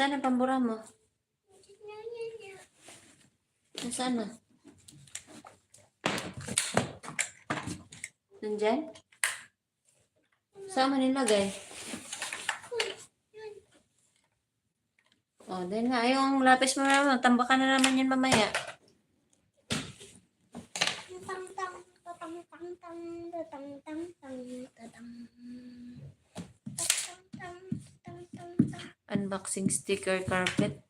Saan ang pambura mo? Nasaan na? Nandyan? Saan mo nilagay? Oh, then nga, yung lapis mo naman, tambakan na naman yan mamaya. Unboxing sticker carpet.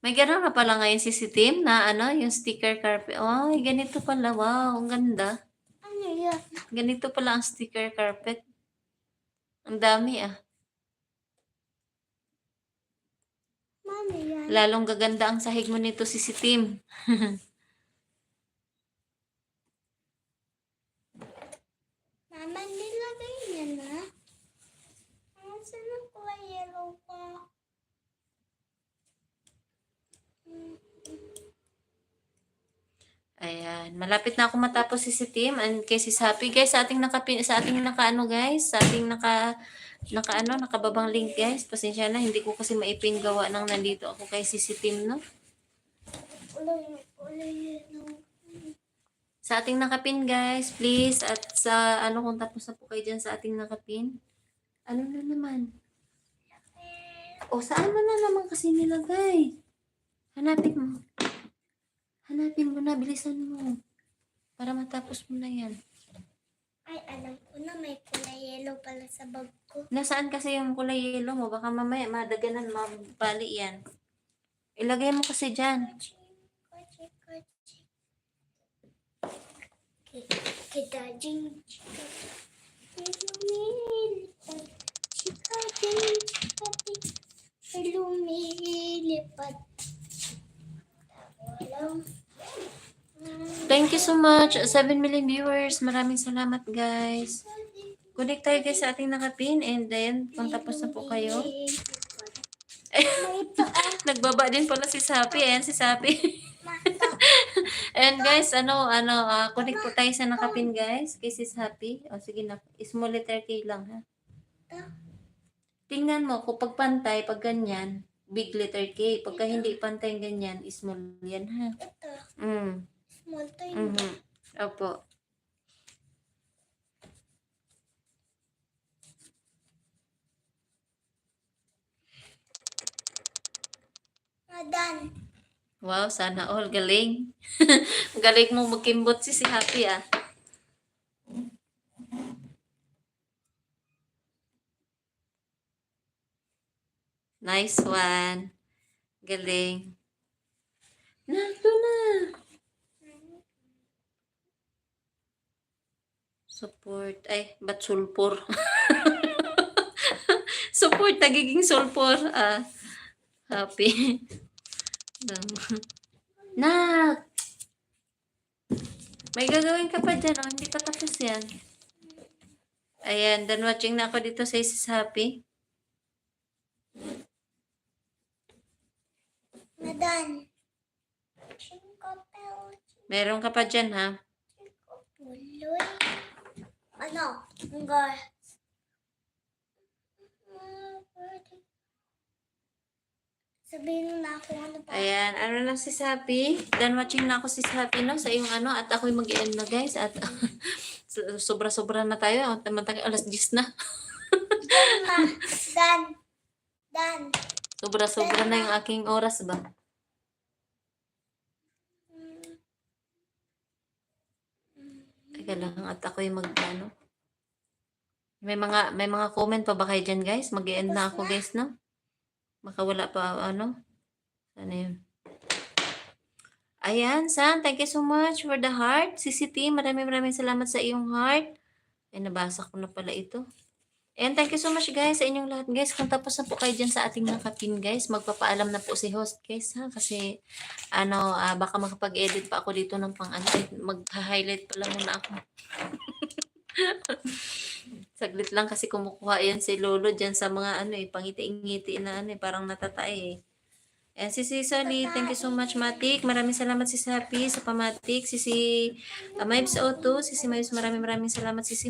May gano'n na pala ngayon si Tim na ano, yung sticker carpet. Oh, ganito pala. Wow, ang ganda. Ano yan? Ganito pala ang sticker carpet. Ang dami ah. Mami yan. Lalong gaganda ang sahig mo nito si Tim. Mama, nilagay niya na. Saan ang kulay yellow pa? Ayan, malapit na ako matapos si Tim and kay si Happy guys sa ating nakaano guys, sa ating nakababang link guys. Pasensya na, hindi ko kasi maipin gawa nang nandito ako kay si Tim, no? Kulay yellow. Sa ating nakapin guys, please, at sa ano kung tapos na po kayo dyan sa ating nakapin. Ano na naman? O saan mo na naman kasi nilagay? Hanapin mo. Hanapin mo na, bilisan mo. Para matapos mo na yan. Ay, alam ko na may kulay yellow pala sa bag ko. Nasaan kasi yung kulay yellow mo? Baka mamaya madaganan, mabali yan. Ilagay mo kasi dyan. Kita-jing. Lumilipat. Thank you so much. 7 million viewers. Maraming salamat guys. Connect tayo guys sa ating nakapin and then kung tapos na po kayo. Nagbaba din pala si Sapi. Ayan si Sapi. And guys, connect po tayo sa nakapin guys. Kay si Sapi. O sige na. Small letter K lang ha. Tingnan mo kung pag pantay, pag ganyan, big letter K. Pagka hindi pantay ganyan, small yan ha. Ito. Small to yun. Opo. Done. Wow, sana all. Galing. Galing mo magkimbot si Happy ah. Nice one. Galing. Nandito na. Support. Ay, ba't sulpur? Support, nagiging sulpur. Ah, Happy. Nak! May gagawin ka pa dyan, oh. Hindi pa tapos yan. Ayan, done watching na ako dito sa Isis Happy. Done. Meron ka pa dyan, ha? Ano? Hanggang. Sabihin na ako ano pa. Ayan, ano na si Happy? Done watching na ako si Happy, no? Sa iyong ano, at ako'y mag-end na, guys. At sobra-sobra na tayo. Alas 10 na. Done. Sobra-sobra na yung aking oras ba? Teka lang, at ako'y mag-ano. May mga comment pa ba kayo dyan, guys? Mag-end na ako, guys, no? Baka wala pa, ano? Sana yun. Ayan, Sam, thank you so much for the heart. CCT, maraming salamat sa iyong heart. Ay, nabasa ko na pala ito. And thank you so much, guys, sa inyong lahat, guys. Kung tapos na po kayo dyan sa ating nakapin, guys, magpapaalam na po si host, guys, ha? Kasi, baka makapag-edit pa ako dito ng mag-highlight pala muna ako. Saglit lang kasi kumukuha yan si Lolo dyan sa mga pangiti-ngiti na parang natatay eh. And si Sally, thank you so much, Matik. Maraming salamat si Happy sa pamatik. Si Mibes O2, si Mibes, maraming salamat. Si